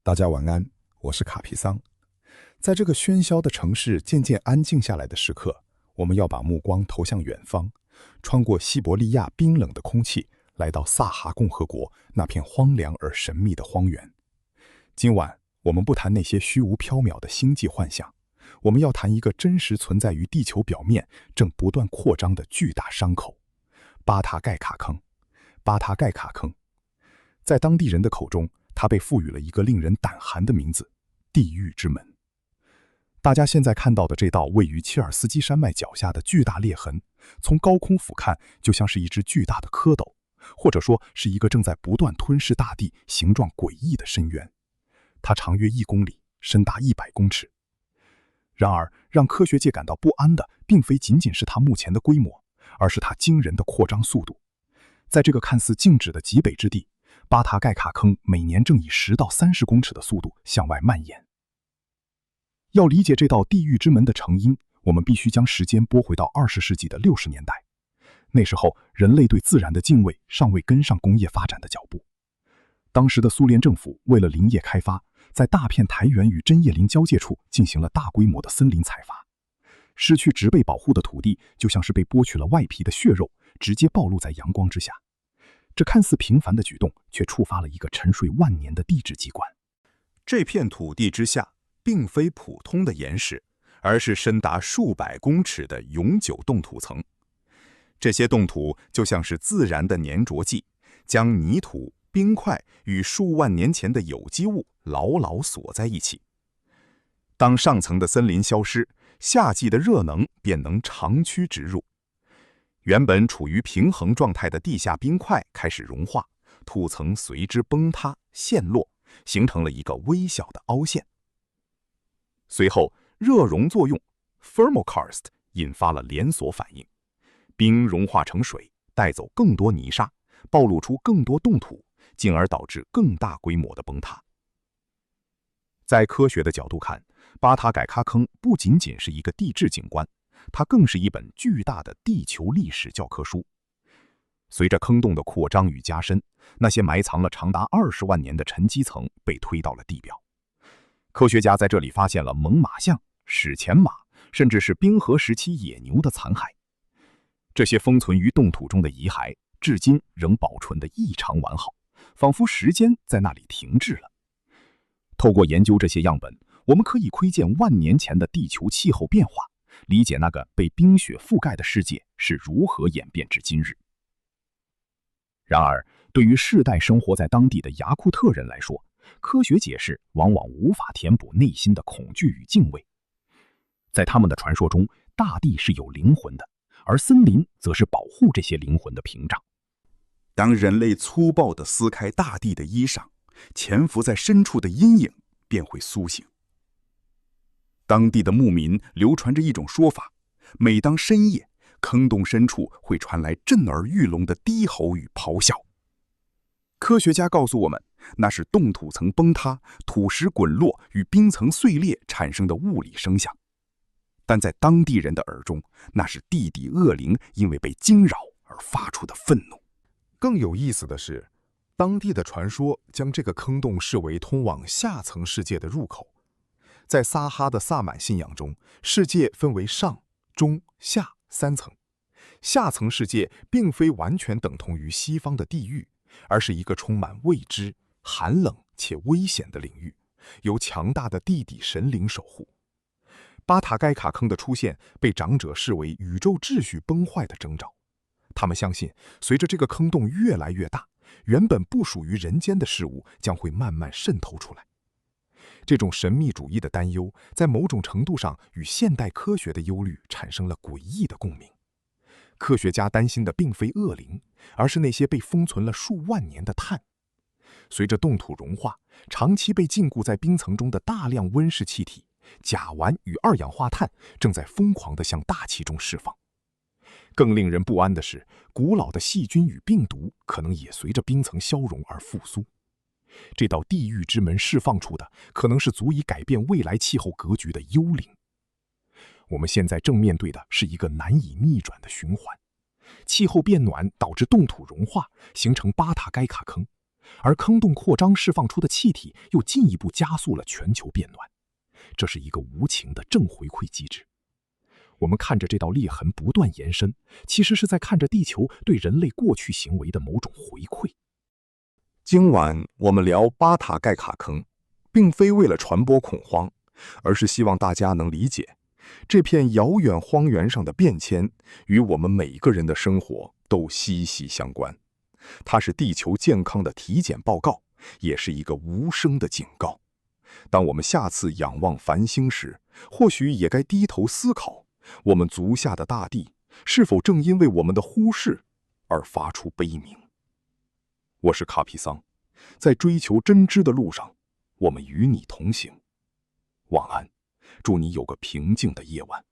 大家晚安，我是卡皮桑。在这个喧嚣的城市渐渐安静下来的时刻，我们要把目光投向远方，穿过西伯利亚冰冷的空气，来到萨哈共和国那片荒凉而神秘的荒原。今晚我们不谈那些虚无缥缈的星际幻想，我们要谈一个真实存在于地球表面、正不断扩张的巨大伤口——巴塔盖卡坑。巴塔盖卡坑，在当地人的口中，它被赋予了一个令人胆寒的名字——地狱之门。大家现在看到的这道位于切尔斯基山脉脚下的巨大裂痕，从高空俯瞰就像是一只巨大的蝌蚪，或者说是一个正在不断吞噬大地、形状诡异的深渊。它长约1公里，深达100公尺。然而，让科学界感到不安的，并非仅仅是它目前的规模，而是它惊人的扩张速度。在这个看似静止的极北之地，巴塔盖卡坑每年正以10到30公尺的速度向外蔓延。要理解这道地狱之门的成因，我们必须将时间拨回到20世纪的60年代。那时候，人类对自然的敬畏尚未跟上工业发展的脚步。当时的苏联政府为了林业开发，在大片苔原与针叶林交界处进行了大规模的森林采伐。失去植被保护的土地，就像是被剥去了外皮的血肉，直接暴露在阳光之下。这看似平凡的举动，却触发了一个沉睡万年的地质机关。这片土地之下，并非普通的岩石，而是深达数百公尺的永久冻土层。这些冻土就像是自然的粘着剂，将泥土、冰块与数万年前的有机物牢牢锁在一起。当上层的森林消失，夏季的热能便能长驱直入。原本处于平衡状态的地下冰块开始融化，土层随之崩塌陷落，形成了一个微小的凹陷。随后，热熔作用 （thermokarst） 引发了连锁反应，冰融化成水，带走更多泥沙，暴露出更多冻土，进而导致更大规模的崩塌。在科学的角度看，巴塔盖卡坑不仅仅是一个地质景观，它更是一本巨大的地球历史教科书。随着坑洞的扩张与加深，那些埋藏了长达20万年的沉积层被推到了地表。科学家在这里发现了猛犸象、史前马，甚至是冰河时期野牛的残骸。这些封存于冻土中的遗骸，至今仍保存得异常完好，仿佛时间在那里停滞了。透过研究这些样本，我们可以窥见万年前的地球气候变化，理解那个被冰雪覆盖的世界是如何演变至今日。然而，对于世代生活在当地的雅库特人来说，科学解释往往无法填补内心的恐惧与敬畏。在他们的传说中，大地是有灵魂的，而森林则是保护这些灵魂的屏障。当人类粗暴地撕开大地的衣裳，潜伏在深处的阴影便会苏醒。当地的牧民流传着一种说法，每当深夜，坑洞深处会传来震耳欲聋的低吼与咆哮。科学家告诉我们，那是冻土层崩塌、土石滚落与冰层碎裂产生的物理声响。但在当地人的耳中，那是地底恶灵因为被惊扰而发出的愤怒。更有意思的是，当地的传说将这个坑洞视为通往下层世界的入口。在撒哈的萨满信仰中，世界分为上、中、下3层。下层世界并非完全等同于西方的地狱，而是一个充满未知、寒冷且危险的领域，由强大的地底神灵守护。巴塔盖卡坑的出现被长者视为宇宙秩序崩坏的征兆。他们相信，随着这个坑洞越来越大，原本不属于人间的事物将会慢慢渗透出来。这种神秘主义的担忧，在某种程度上与现代科学的忧虑产生了诡异的共鸣。科学家担心的并非恶灵，而是那些被封存了数万年的碳。随着冻土融化，长期被禁锢在冰层中的大量温室气体、甲烷与二氧化碳正在疯狂地向大气中释放。更令人不安的是，古老的细菌与病毒可能也随着冰层消融而复苏。这道地狱之门释放出的，可能是足以改变未来气候格局的幽灵。我们现在正面对的是一个难以逆转的循环。气候变暖导致冻土融化，形成巴塔盖卡坑。而坑洞扩张释放出的气体又进一步加速了全球变暖。这是一个无情的正回馈机制。我们看着这道裂痕不断延伸，其实是在看着地球对人类过去行为的某种回馈。今晚我们聊巴塔盖卡坑，并非为了传播恐慌，而是希望大家能理解，这片遥远荒原上的变迁与我们每一个人的生活都息息相关。它是地球健康的体检报告，也是一个无声的警告。当我们下次仰望繁星时，或许也该低头思考，我们足下的大地是否正因为我们的忽视而发出悲鸣。我是卡皮桑，在追求真知的路上，我们与你同行。晚安，祝你有个平静的夜晚。